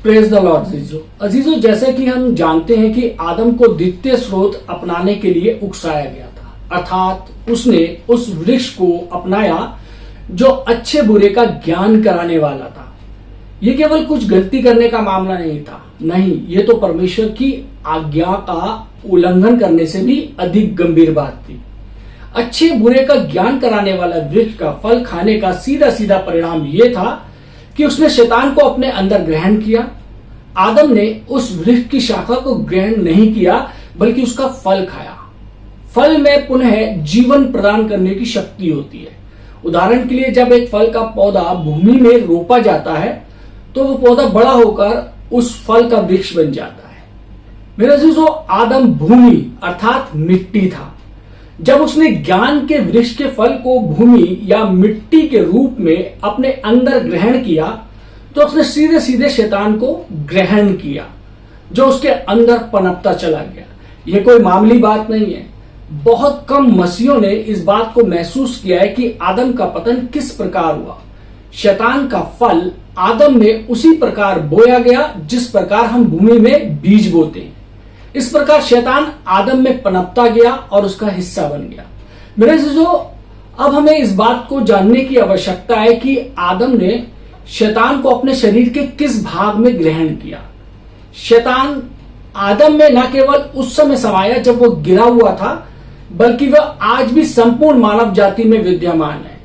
Praise the Lord अजीजो, जैसे कि हम जानते हैं कि आदम को द्वितीय स्रोत अपनाने के लिए उकसाया गया था, अर्थात उसने उस वृक्ष को अपनाया जो अच्छे बुरे का ज्ञान कराने वाला था। ये केवल कुछ गलती करने का मामला नहीं था, नहीं, ये तो परमेश्वर की आज्ञा का उल्लंघन करने से भी अधिक गंभीर बात थी। अच्छे बुरे का ज्ञान कराने वाला वृक्ष का फल खाने का सीधा सीधा परिणाम यह था कि उसने शैतान को अपने अंदर ग्रहण किया। आदम ने उस वृक्ष की शाखा को ग्रहण नहीं किया, बल्कि उसका फल खाया। फल में पुनः जीवन प्रदान करने की शक्ति होती है। उदाहरण के लिए, जब एक फल का पौधा भूमि में रोपा जाता है तो वो पौधा बड़ा होकर उस फल का वृक्ष बन जाता है। मेरे अजीजों, आदम भूमि अर्थात मिट्टी था। जब उसने ज्ञान के वृक्ष के फल को भूमि या मिट्टी के रूप में अपने अंदर ग्रहण किया तो उसने सीधे सीधे शैतान को ग्रहण किया, जो उसके अंदर पनपता चला गया। यह कोई मामूली बात नहीं है। बहुत कम मसीहों ने इस बात को महसूस किया है कि आदम का पतन किस प्रकार हुआ। शैतान का फल आदम में उसी प्रकार बोया गया जिस प्रकार हम भूमि में बीज बोते हैं। इस प्रकार शैतान आदम में पनपता गया और उसका हिस्सा बन गया। मेरे अजीजों, अब हमें इस बात को जानने की आवश्यकता है कि आदम ने शैतान को अपने शरीर के किस भाग में ग्रहण किया। शैतान आदम में न केवल उस समय समाया जब वो गिरा हुआ था, बल्कि वह आज भी संपूर्ण मानव जाति में विद्यमान है।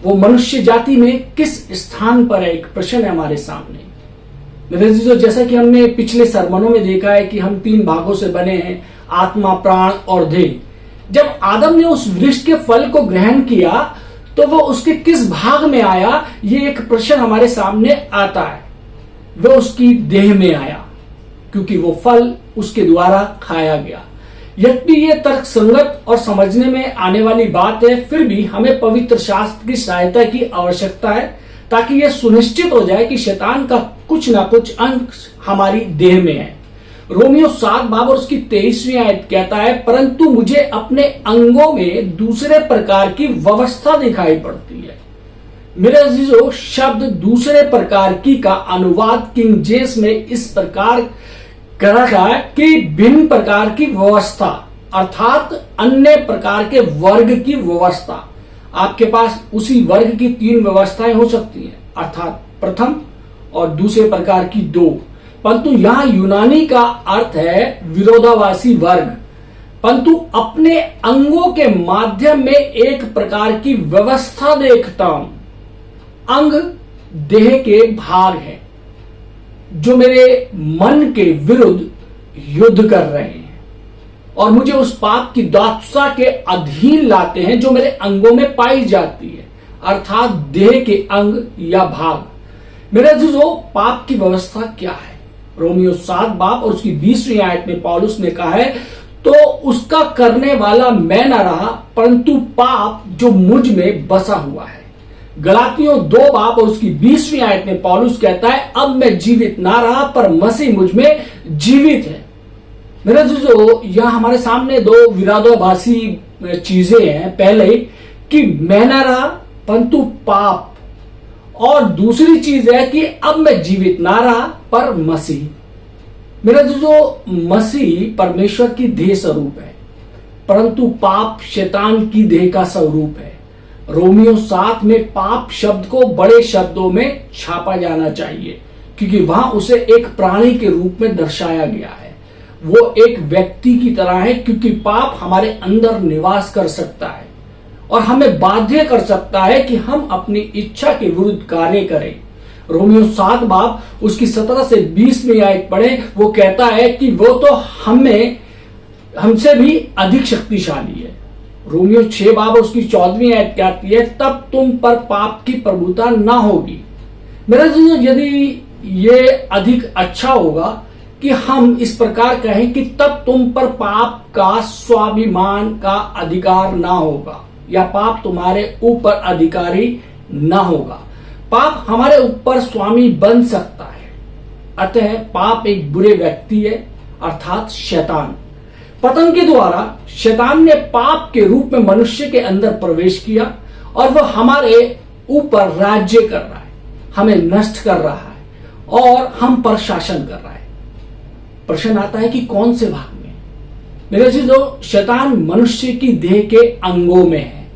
वो मनुष्य जाति में किस स्थान पर है, एक प्रश्न है हमारे सामने। मेरे अजीजों, जैसा कि हमने पिछले सरमनों में देखा है कि हम 3 भागों से बने हैं, आत्मा, प्राण और देह। जब आदम ने उस वृक्ष के फल को ग्रहण किया तो वो उसके किस भाग में आया, ये एक प्रश्न हमारे सामने आता है। वो उसकी देह में आया, क्योंकि वो फल उसके द्वारा खाया गया। यद्यपि ये तर्क संगत और समझने में आने वाली बात है, फिर भी हमें पवित्र शास्त्र की सहायता की आवश्यकता है, ताकि यह सुनिश्चित हो जाए कि शैतान का कुछ ना कुछ अंश हमारी देह में है। रोमियो 7 बाब और उसकी 23वीं आयत कहता है, परंतु मुझे अपने अंगों में दूसरे प्रकार की व्यवस्था दिखाई पड़ती है। मेरे अजीजों, शब्द दूसरे प्रकार की का अनुवाद किंग जेम्स में इस प्रकार करा है कि भिन्न प्रकार की व्यवस्था, अर्थात अन्य प्रकार के वर्ग की व्यवस्था। आपके पास उसी वर्ग की 3 व्यवस्थाएं हो सकती हैं, अर्थात प्रथम और दूसरे प्रकार की 2। परंतु यहां यूनानी का अर्थ है विरोधाभासी वर्ग। परंतु अपने अंगों के माध्यम में एक प्रकार की व्यवस्था देखता हूं। अंग देह के भाग हैं जो मेरे मन के विरुद्ध युद्ध कर रहे हैं और मुझे उस पाप की दासता के अधीन लाते हैं जो मेरे अंगों में पाई जाती है, अर्थात देह के अंग या भाग। मेरे अजीजों, पाप की व्यवस्था क्या है? रोमियो 7 बाब और उसकी 20वीं आयत में पौलुस ने कहा है, तो उसका करने वाला मैं न रहा, परंतु पाप जो मुझ में बसा हुआ है। गलातियों 2 बाब और उसकी 20वीं आयत में पौलुस कहता है, अब मैं जीवित ना रहा, पर मसीह मुझ में जीवित है। मेरे जो यहां हमारे सामने 2 विरोधाभासी चीजें हैं। पहले कि मैं ना रहा, परंतु पाप, और दूसरी चीज है कि अब मैं जीवित ना रहा, पर मसीह। मेरा जो मसीह परमेश्वर की देह स्वरूप है, परंतु पाप शैतान की देह का स्वरूप है। रोमियो 7 में पाप शब्द को बड़े शब्दों में छापा जाना चाहिए, क्योंकि वहां उसे एक प्राणी के रूप में दर्शाया गया है। वो एक व्यक्ति की तरह है, क्योंकि पाप हमारे अंदर निवास कर सकता है और हमें बाध्य कर सकता है कि हम अपनी इच्छा के विरुद्ध कार्य करें। रोमियो 7 बाब उसकी 17 से 20 में आयत पढ़े, वो कहता है कि वो तो हमसे भी अधिक शक्तिशाली है। रोमियो 6 बाब उसकी 14वीं आयत कहती है, तब तुम पर पाप की प्रभुता ना होगी। मेरा यदि ये अधिक अच्छा होगा कि हम इस प्रकार कहें कि तब तुम पर पाप का स्वाभिमान का अधिकार ना होगा, या पाप तुम्हारे ऊपर अधिकारी ना होगा। पाप हमारे ऊपर स्वामी बन सकता है। अतः पाप एक बुरे व्यक्ति है, अर्थात शैतान। पतन के द्वारा शैतान ने पाप के रूप में मनुष्य के अंदर प्रवेश किया और वह हमारे ऊपर राज्य कर रहा है, हमें नष्ट कर रहा है और हम पर शासन कर रहा है। प्रश्न आता है कि कौन से भाग में? मेरे अजीजों, शैतान मनुष्य की देह के अंगों में है।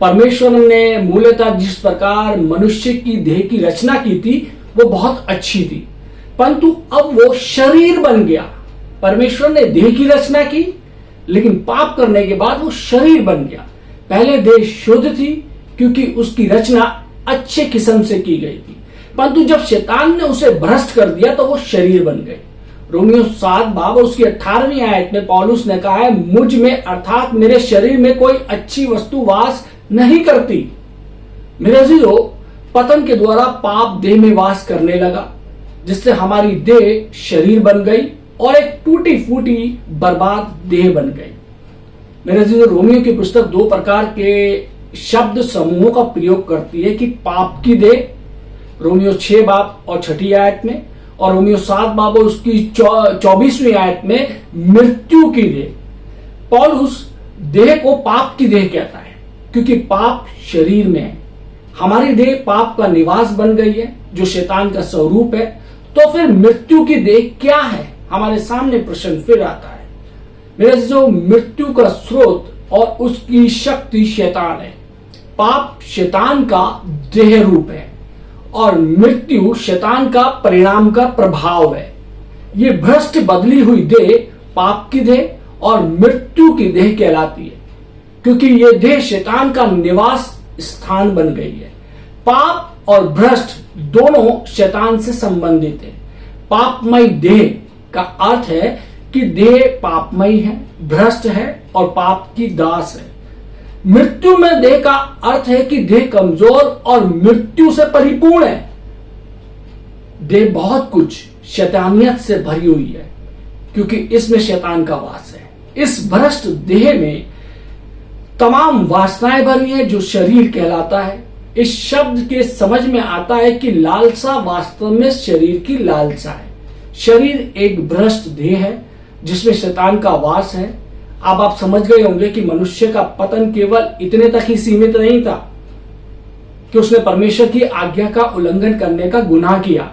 परमेश्वर ने मूलतः जिस प्रकार मनुष्य की देह की रचना की थी वो बहुत अच्छी थी, परंतु अब वो शरीर बन गया। परमेश्वर ने देह की रचना की, लेकिन पाप करने के बाद वो शरीर बन गया। पहले देह शुद्ध थी क्योंकि उसकी रचना अच्छे किस्म से की गई थी, परंतु जब शैतान ने उसे भ्रष्ट कर दिया तो वो शरीर बन गई। रोमियो 7 बाब उसकी 18वीं आयत में पौलुस ने कहा है, मुझ में अर्थात मेरे शरीर में कोई अच्छी वस्तु वास नहीं करती। मेरे अजीजों, पतन के द्वारा पाप देह में वास करने लगा, जिससे हमारी देह शरीर बन गई और एक टूटी फूटी बर्बाद देह बन गई। मेरे अजीजों, रोमियो की पुस्तक 2 प्रकार के शब्द समूहों का प्रयोग करती है कि पाप की देह, रोमियो 6 बाब और 6ठी आयत में, और रोमियो 7 बाब और उसकी 24वीं आयत में मृत्यु की देह। पौलुस देह को पाप की देह कहता है क्योंकि पाप शरीर में है। हमारी देह पाप का निवास बन गई है जो शैतान का स्वरूप है। तो फिर मृत्यु की देह क्या है? हमारे सामने प्रश्न फिर आता है। मेरे जो मृत्यु का स्रोत और उसकी शक्ति शैतान है। पाप शैतान का देह रूप है और मृत्यु शैतान का परिणाम का प्रभाव है। ये भ्रष्ट बदली हुई देह पाप की देह और मृत्यु की देह कहलाती है क्योंकि ये देह शैतान का निवास स्थान बन गई है। पाप और भ्रष्ट दोनों शैतान से संबंधित है। पापमय देह का अर्थ है कि देह पापमयी है, भ्रष्ट है और पाप की दास है। मृत्यु में देह का अर्थ है कि देह कमजोर और मृत्यु से परिपूर्ण है। देह बहुत कुछ शैतानियत से भरी हुई है क्योंकि इसमें शैतान का वास है। इस भ्रष्ट देह में तमाम वासनाएं भरी हैं जो शरीर कहलाता है। इस शब्द के समझ में आता है कि लालसा वास्तव में शरीर की लालसा है। शरीर एक भ्रष्ट देह है जिसमें शैतान का वास है। अब आप समझ गए होंगे कि मनुष्य का पतन केवल इतने तक ही सीमित नहीं था कि उसने परमेश्वर की आज्ञा का उल्लंघन करने का गुनाह किया,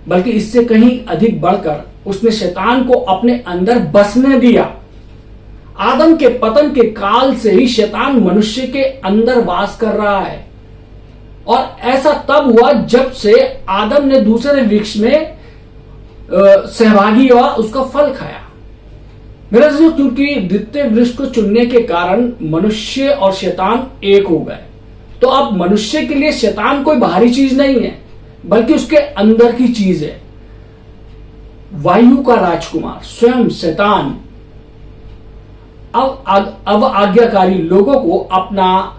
बल्कि इससे कहीं अधिक बढ़कर उसने शैतान को अपने अंदर बसने दिया। आदम के पतन के काल से ही शैतान मनुष्य के अंदर वास कर रहा है और ऐसा तब हुआ जब से आदम ने दूसरे वृक्ष में सहभागी हुआ, उसका फल खाया। मेरा जो क्योंकि द्वितीय वृक्ष को चुनने के कारण मनुष्य और शैतान एक हो गए, तो अब मनुष्य के लिए शैतान कोई बाहरी चीज नहीं है बल्कि उसके अंदर की चीज है। वायु का राजकुमार स्वयं शैतान अब आज्ञाकारी लोगों को अपना,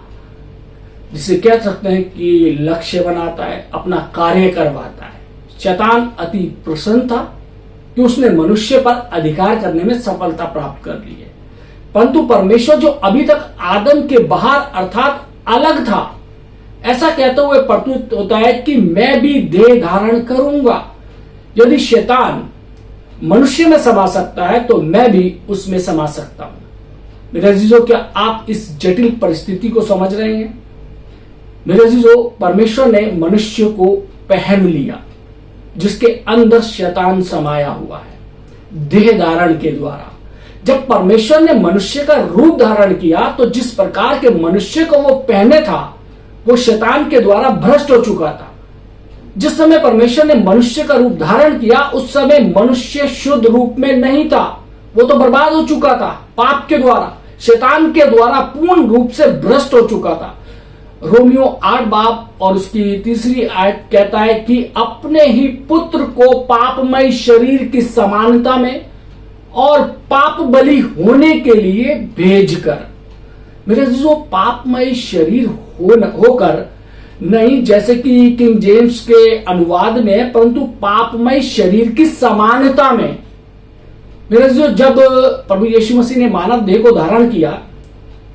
जिसे कह सकते हैं कि लक्ष्य बनाता है, अपना कार्य करवाता है। शैतान अति प्रसन्न था कि उसने मनुष्य पर अधिकार करने में सफलता प्राप्त कर ली है, परंतु परमेश्वर जो अभी तक आदम के बाहर अर्थात अलग था, ऐसा कहते हुए प्रस्तुत होता है कि मैं भी देह धारण करूंगा। यदि शैतान मनुष्य में समा सकता है तो मैं भी उसमें समा सकता हूं। मेरे अजीजों, क्या आप इस जटिल परिस्थिति को समझ रहे हैं? मेरे अजीजों, परमेश्वर ने मनुष्य को पहन लिया जिसके अंदर शैतान समाया हुआ है देह धारण के द्वारा। जब परमेश्वर ने मनुष्य का रूप धारण किया तो जिस प्रकार के मनुष्य को वो पहने था वो शैतान के द्वारा भ्रष्ट हो चुका था। जिस समय परमेश्वर ने मनुष्य का रूप धारण किया उस समय मनुष्य शुद्ध रूप में नहीं था, वो तो बर्बाद हो चुका था। पाप के द्वारा, शैतान के द्वारा पूर्ण रूप से भ्रष्ट हो चुका था। रोमियो 8 बाब और उसकी 3री आयत कहता है कि अपने ही पुत्र को पापमय शरीर की समानता में और पाप बलि होने के लिए भेजकर। मेरे जो पापमय शरीर होकर नहीं, जैसे कि किंग जेम्स के अनुवाद में, परंतु पापमय शरीर की समानता में। मेरे जो जब प्रभु यीशु मसीह ने मानव देह को धारण किया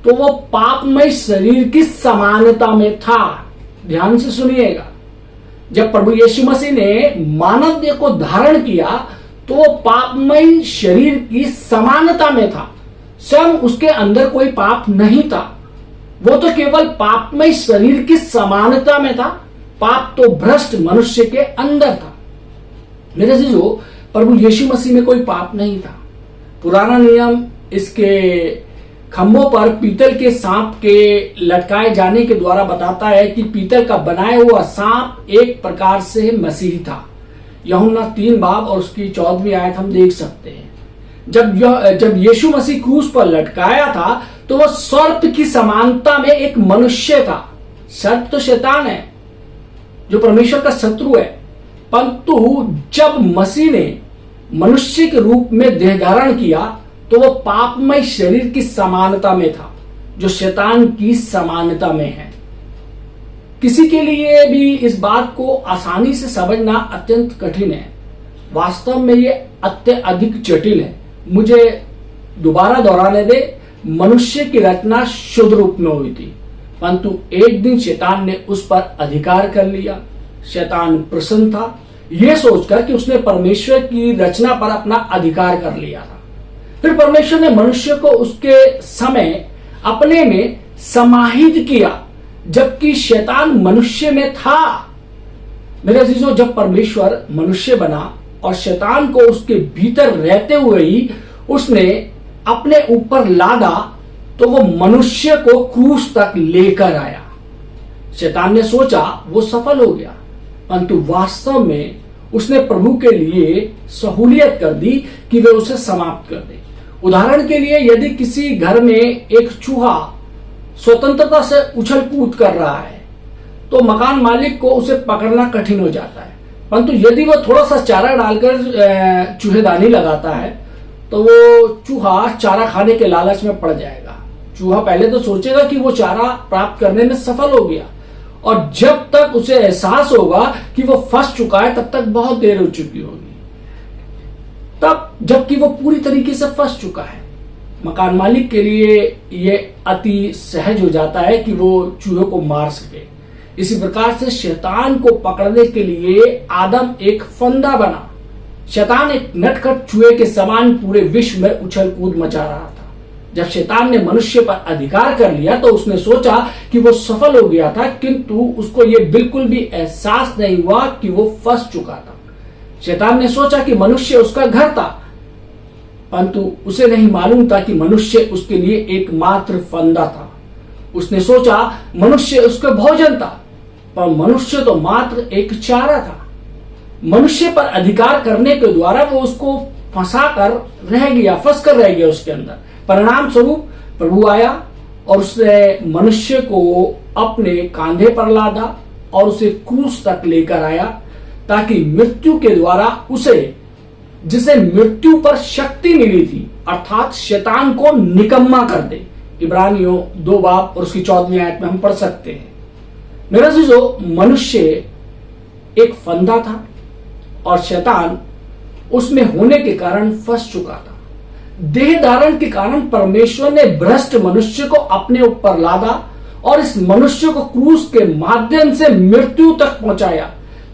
तो वो पापमय शरीर की समानता में था। ध्यान से सुनिएगा, जब प्रभु यीशु मसीह ने मानव देह को धारण किया तो वो पापमय शरीर की समानता में था। स्वयं उसके अंदर कोई पाप नहीं था, वो तो केवल पापमय शरीर की समानता में था। पाप तो भ्रष्ट मनुष्य के अंदर था। मेरे अजीजों, प्रभु यीशु मसीह में कोई पाप नहीं था। पुराना नियम इसके खंभों पर पीतल के सांप के लटकाए जाने के द्वारा बताता है कि पीतल का बनाया हुआ सांप एक प्रकार से मसीह था। यूहन्ना 3 बाब और उसकी 14वीं आयत हम देख सकते हैं। जब यीशु मसीह क्रूस पर लटकाया था तो वह सर्प की समानता में एक मनुष्य था। सर्प तो शैतान है जो परमेश्वर का शत्रु है, परंतु जब मसीह ने मनुष्य के रूप में देह धारण किया तो वह पापमय शरीर की समानता में था जो शैतान की समानता में है। किसी के लिए भी इस बात को आसानी से समझना अत्यंत कठिन है। वास्तव में यह अत्यधिक जटिल है। मुझे दोबारा दोहराने दे, मनुष्य की रचना शुद्ध रूप में हुई थी, परंतु एक दिन शैतान ने उस पर अधिकार कर लिया। शैतान प्रसन्न था यह सोचकर कि उसने परमेश्वर की रचना पर अपना अधिकार कर लिया था। फिर परमेश्वर ने मनुष्य को उसके समय अपने में समाहित किया, जबकि शैतान मनुष्य में था। मेरे अजीजों, जब परमेश्वर मनुष्य बना और शैतान को उसके भीतर रहते हुए ही उसने अपने ऊपर लादा, तो वो मनुष्य को क्रूस तक लेकर आया। शैतान ने सोचा वो सफल हो गया, परंतु वास्तव में उसने प्रभु के लिए सहूलियत कर दी कि वे उसे समाप्त कर दे। उदाहरण के लिए, यदि किसी घर में एक चूहा स्वतंत्रता से उछल कूद कर रहा है तो मकान मालिक को उसे पकड़ना कठिन हो जाता है, परंतु यदि वो थोड़ा सा चारा डालकर चूहेदानी लगाता है तो वो चूहा चारा खाने के लालच में पड़ जाएगा। चूहा पहले तो सोचेगा कि वो चारा प्राप्त करने में सफल हो गया, और जब तक उसे एहसास होगा कि वो फंस चुका है तब तक बहुत देर हो चुकी होगी, तब जबकि वो पूरी तरीके से फंस चुका है। मकान मालिक के लिए यह अति सहज हो जाता है कि वो चूहे को मार सके। इसी प्रकार से शैतान को पकड़ने के लिए आदम एक फंदा बना। शैतान एक नटखट चूहे के समान पूरे विश्व में उछल कूद मचा रहा था। जब शैतान ने मनुष्य पर अधिकार कर लिया तो उसने सोचा कि वो सफल हो गया था, किंतु उसको ये बिल्कुल भी एहसास नहीं हुआ कि वो फंस चुका था। शैतान ने सोचा कि मनुष्य उसका घर था, परंतु उसे नहीं मालूम था कि मनुष्य उसके लिए एकमात्र फंदा था। उसने सोचा मनुष्य उसका भोजन था, पर मनुष्य तो मात्र एक चारा था। मनुष्य पर अधिकार करने के द्वारा वो उसको फंस कर रह गया उसके अंदर। परिणाम स्वरूप प्रभु आया और उसने मनुष्य को अपने कांधे पर लादा और उसे क्रूस तक लेकर आया, ताकि मृत्यु के द्वारा उसे, जिसे मृत्यु पर शक्ति मिली थी, अर्थात शैतान को निकम्मा कर दे। इब्रानियों 2 बाब और उसकी 14वीं आयत में हम पढ़ सकते हैं। मेरा अजीजों, मनुष्य एक फंदा था और शैतान उसमें होने के कारण फंस चुका था। देह धारण के कारण परमेश्वर ने भ्रष्ट मनुष्य को अपने ऊपर लादा और इस मनुष्य को क्रूस के माध्यम से मृत्यु तक पहुंचाया।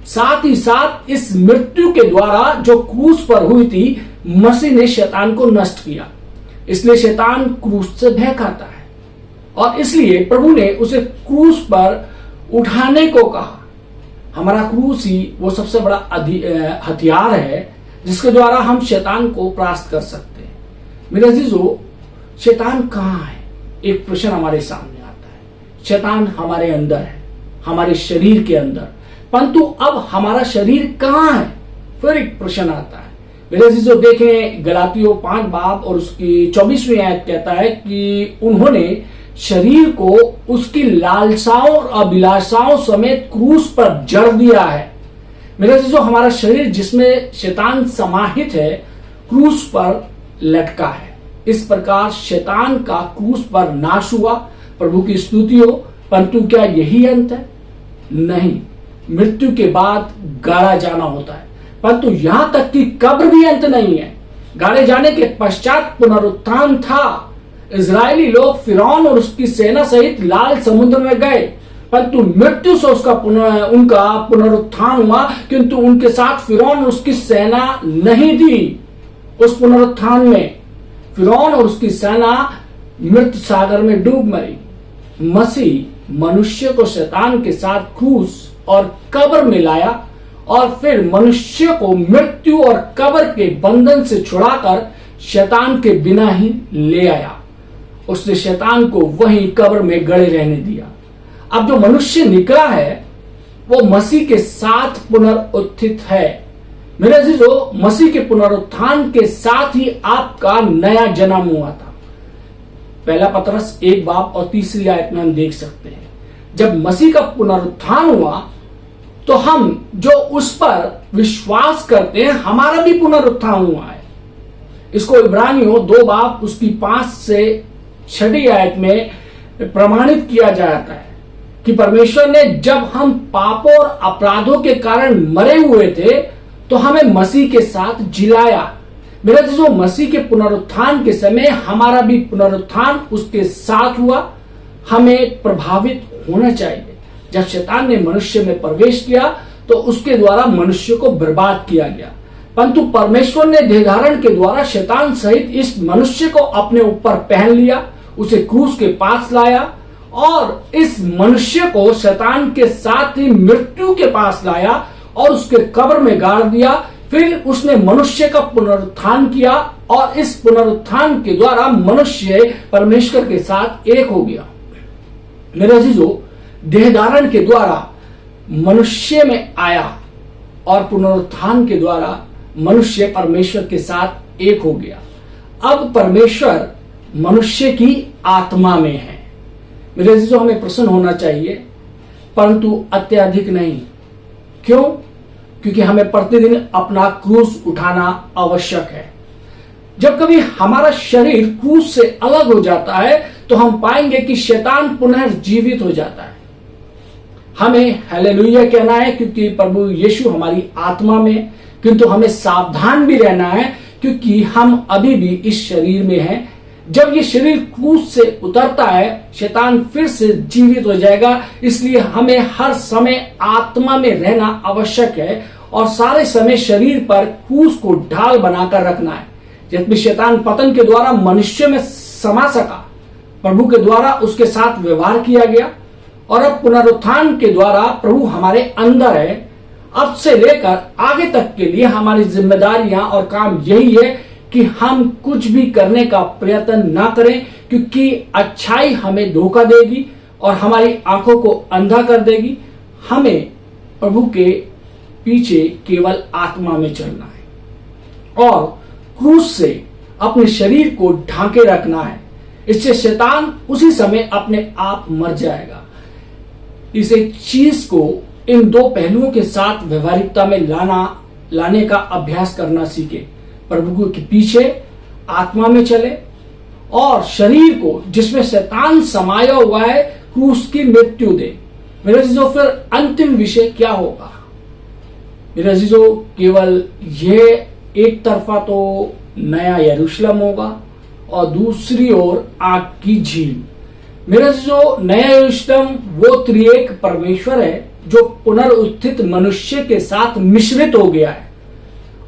साथ ही साथ इस मृत्यु के द्वारा जो क्रूस पर हुई थी, मसीह ने शैतान को नष्ट किया। इसलिए शैतान क्रूस से भय खाता है और इसलिए प्रभु ने उसे क्रूस पर उठाने को कहा। हमारा क्रूस ही वो सबसे बड़ा हथियार है जिसके द्वारा हम शैतान को परास्त कर सकते हैं। मेरे अजीजों, शैतान कहाँ है? एक प्रश्न हमारे सामने आता है। शैतान हमारे अंदर है, हमारे शरीर के अंदर, परंतु अब हमारा शरीर कहाँ है? फिर एक प्रश्न आता है। मेरे अजीजों, देखें गलातियों 5 बाब और उसकी 24वीं आयत कहता है कि उन्होंने शरीर को उसकी लालसाओं और अभिलाषाओं समेत क्रूस पर जड़ दिया है। मेरे अजीजों, हमारा शरीर जिसमें शैतान समाहित है, क्रूस पर लटका है। इस प्रकार शैतान का क्रूस पर नाश हुआ। प्रभु की स्तुति हो। परंतु क्या यही अंत है? नहीं, मृत्यु के बाद गाड़ा जाना होता है, परंतु यहां तक कि कब्र भी अंत नहीं है। गाड़े जाने के पश्चात पुनरुत्थान था। इजरायली लोग फिरौन और उसकी सेना सहित लाल समुद्र में गए, परंतु मृत्यु से उनका पुनरुत्थान हुआ, किंतु उनके साथ फिरौन और उसकी सेना नहीं थी। उस पुनरुत्थान में फिरौन और उसकी सेना मृत सागर में डूब मरी। मसीह मनुष्य को शैतान के साथ क्रूस और कब्र में लाया और फिर मनुष्य को मृत्यु और कब्र के बंधन से छुड़ाकर शैतान के बिना ही ले आया। उसने शैतान को वहीं कब्र में गड़े रहने दिया। अब जो मनुष्य निकला है वो मसीह के साथ पुनरुत्थित है। मेरे अजीजों, मसीह के पुनरुत्थान के साथ ही आपका नया जन्म हुआ था। पहला पतरस 1:3 में हम देख सकते हैं, जब मसीह का पुनरुत्थान हुआ तो हम जो उस पर विश्वास करते हैं हमारा भी पुनरुत्थान हुआ है। इसको इब्रानियों 2:5 में प्रमाणित किया जाता है कि परमेश्वर ने जब हम पापों और अपराधों के कारण मरे हुए थे तो हमें मसीह के साथ जिलाया। मेरे जो मसीह के पुनरुत्थान के समय हमारा भी पुनरुत्थान उसके साथ हुआ। हमें प्रभावित होना चाहिए। जब शैतान ने मनुष्य में प्रवेश किया तो उसके द्वारा मनुष्य को बर्बाद किया गया, परंतु परमेश्वर ने देहधारण के द्वारा शैतान सहित इस मनुष्य को अपने ऊपर पहन लिया, उसे क्रूस के पास लाया और इस मनुष्य को शैतान के साथ ही मृत्यु के पास लाया और उसके कब्र में गाड़ दिया। फिर उसने मनुष्य का पुनरुत्थान किया और इस पुनरुत्थान के द्वारा मनुष्य परमेश्वर के साथ एक हो गया। मेरे अजीजों, देहधारण के द्वारा मनुष्य में आया और पुनरुत्थान के द्वारा मनुष्य परमेश्वर के साथ एक हो गया। अब परमेश्वर मनुष्य की आत्मा में है। मेरे अजीजों, हमें प्रसन्न होना चाहिए, परंतु अत्यधिक नहीं। क्यों? क्योंकि हमें प्रतिदिन अपना क्रूस उठाना आवश्यक है। जब कभी हमारा शरीर क्रूस से अलग हो जाता है तो हम पाएंगे कि शैतान पुनर्जीवित हो जाता है। हमें हालेलुया कहना है क्योंकि प्रभु यीशु हमारी आत्मा में, किंतु हमें सावधान भी रहना है क्योंकि हम अभी भी इस शरीर में हैं। जब ये शरीर क्रूस से उतरता है शैतान फिर से जीवित हो जाएगा। इसलिए हमें हर समय आत्मा में रहना आवश्यक है और सारे समय शरीर पर क्रूस को ढाल बनाकर रखना है। जब शैतान पतन के द्वारा मनुष्य में समा सका, प्रभु के द्वारा उसके साथ व्यवहार किया गया और अब पुनरुत्थान के द्वारा प्रभु हमारे अंदर है। अब से लेकर आगे तक के लिए हमारी जिम्मेदारियां और काम यही है कि हम कुछ भी करने का प्रयत्न ना करें, क्योंकि अच्छाई हमें धोखा देगी और हमारी आंखों को अंधा कर देगी। हमें प्रभु के पीछे केवल आत्मा में चलना है और क्रूस से अपने शरीर को ढांके रखना है। इससे शैतान उसी समय अपने आप मर जाएगा। इस एक चीज को, इन दो पहलुओं के साथ व्यवहारिकता में लाने का अभ्यास करना सीखे। प्रभु के पीछे आत्मा में चले और शरीर को, जिसमें शैतान समाया हुआ है, क्रूस की मृत्यु दे। मेरे अजीजों, फिर अंतिम विषय क्या होगा? मेरे अजीजों, केवल यह एक तरफा तो नया यरूशलेम होगा और दूसरी ओर आग की झील। मेरे अजीजों, नया यरूशलेम वो त्रिएक परमेश्वर है जो पुनरुत्थित मनुष्य के साथ मिश्रित हो गया है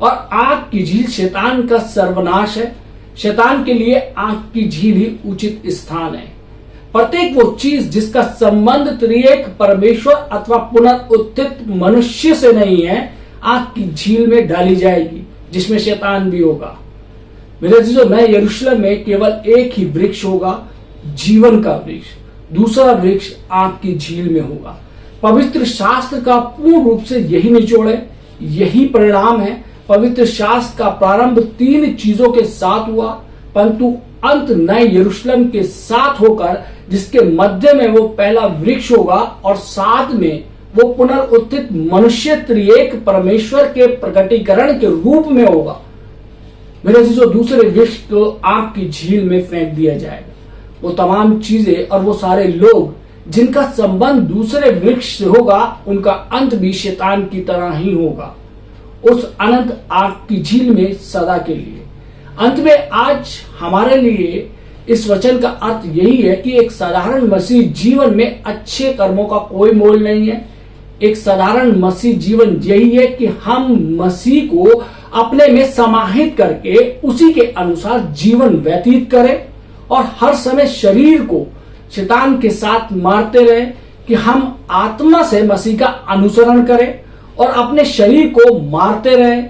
और आग की झील शैतान का सर्वनाश है। शैतान के लिए आग की झील ही उचित स्थान है। प्रत्येक वो चीज जिसका संबंध त्रिएक परमेश्वर अथवा पुनरुत्थित मनुष्य से नहीं है, आग की झील में डाली जाएगी, जिसमें शैतान भी होगा। मेरे अजीजों, नए यरूशलेम में केवल एक ही वृक्ष होगा, जीवन का वृक्ष। दूसरा वृक्ष आग की झील में होगा। पवित्र शास्त्र का पूर्ण रूप से यही निचोड़ है, यही परिणाम है। पवित्र शास्त्र का प्रारंभ 3 चीजों के साथ हुआ, परंतु अंत नए यरूशलेम के साथ होकर, जिसके मध्य में वो पहला वृक्ष होगा और साथ में वो पुनरुत्थित मनुष्य त्रिएक परमेश्वर के प्रकटीकरण के रूप में होगा। मेरे अजीजों, दूसरे वृक्ष को आग की झील में फेंक दिया जाएगा। वो तमाम चीजें और वो सारे लोग जिनका संबंध दूसरे वृक्ष से होगा, उनका अंत भी शैतान की तरह ही होगा, उस अनंत आग की झील में सदा के लिए। अंत में आज हमारे लिए इस वचन का अर्थ यही है कि एक साधारण मसीह जीवन में अच्छे कर्मों का कोई मोल नहीं है। एक साधारण मसीह जीवन यही है कि हम मसीह को अपने में समाहित करके उसी के अनुसार जीवन व्यतीत करें और हर समय शरीर को शैतान के साथ मारते रहे, कि हम आत्मा से मसीह का अनुसरण करें और अपने शरीर को मारते रहे,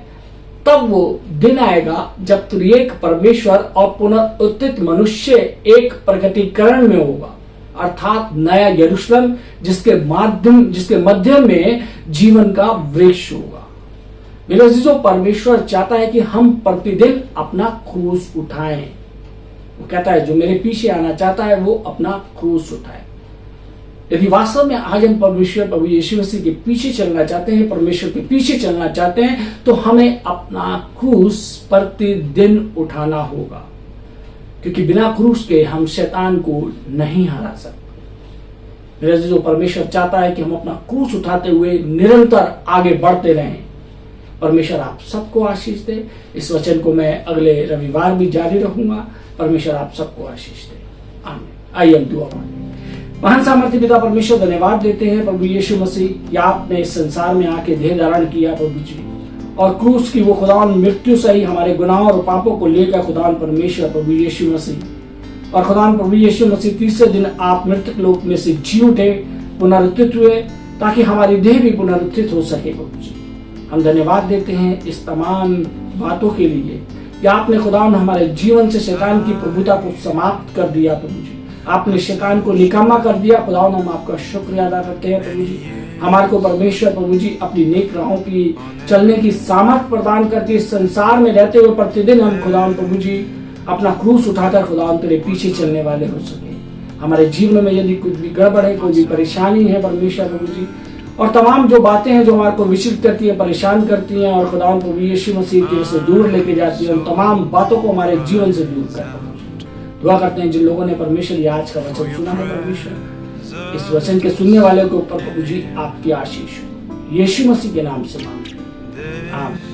तब वो दिन आएगा जब त्रिएक परमेश्वर और पुनरुत्थित मनुष्य एक प्रकटीकरण में होगा, अर्थात नया यरूशलेम जिसके मध्य में जीवन का वृक्ष होगा। मेरे अजीजों, परमेश्वर चाहता है कि हम प्रतिदिन अपना क्रूस उठाएं। वो कहता है जो मेरे पीछे आना चाहता है वो अपना क्रूस उठाए। यदि वास्तव में आज हम परमेश्वर प्रभु यीशु मसीह के पीछे चलना चाहते हैं, परमेश्वर के पीछे चलना चाहते हैं, तो हमें अपना क्रूस प्रतिदिन उठाना होगा, क्योंकि बिना क्रूस के हम शैतान को नहीं हरा सकते। मेरे अजीजों, परमेश्वर चाहता है कि हम अपना क्रूस उठाते हुए निरंतर आगे बढ़ते रहें। परमेश्वर आप सबको आशीष दे। इस वचन को मैं अगले रविवार भी जारी रखूंगा। परमेश्वर आप सबको आशीष दे। आमीन। आइए हम दुआ मांगें। महान सामर्थ्य पिता परमेश्वर, धन्यवाद देते हैं प्रभु यीशु मसीह कि आपने इस संसार में आके देह धारण किया प्रभु जी, और क्रूस की वो खुदावन मृत्यु सही हमारे गुनाहों और पापों को लेकर खुदावन परमेश्वर प्रभु यीशु मसीह, और खुदावन प्रभु यीशु मसीह तीसरे दिन आप मृतक लोक में से जी उठे, पुनरुत्थित हुए, ताकि हमारी देह भी पुनरुत्थित हो सके प्रभु जी। हम धन्यवाद देते हैं इस तमाम बातों के लिए कि आपने खुदावन हमारे जीवन से शैतान की प्रभुता को समाप्त कर दिया प्रभु जी। आपने शैतान को निकम्मा कर दिया। खुदावन हम आपका शुक्रिया अदा करते हैं प्रभु जी। हमारे को परमेश्वर प्रभु जी अपनी नेक राहों की चलने की सामर्थ प्रदान करके इस संसार में रहते हुए प्रतिदिन हम खुदावन प्रभु जी अपना क्रूस उठाकर खुदावन तेरे पीछे चलने वाले हो सके। हमारे जीवन में यदि कुछ भी गड़बड़ है, कोई भी परेशानी है परमेश्वर प्रभु जी, और तमाम जो बातें हैं जो हमारे को विचलित करती है, परेशान करती हैं, और खुदावन प्रभु यीशु मसीह के से दूर लेके जाती है, उन तमाम बातों को हमारे जीवन से दूर कर। दुआ करते हैं जिन लोगों ने परमेश्वर ये आज का वचन सुना है परमेश्वर, इस वचन के सुनने वाले के ऊपर प्रभु जी आपकी आशीष हो। यीशु मसीह के नाम से मांगते हैं, आमीन।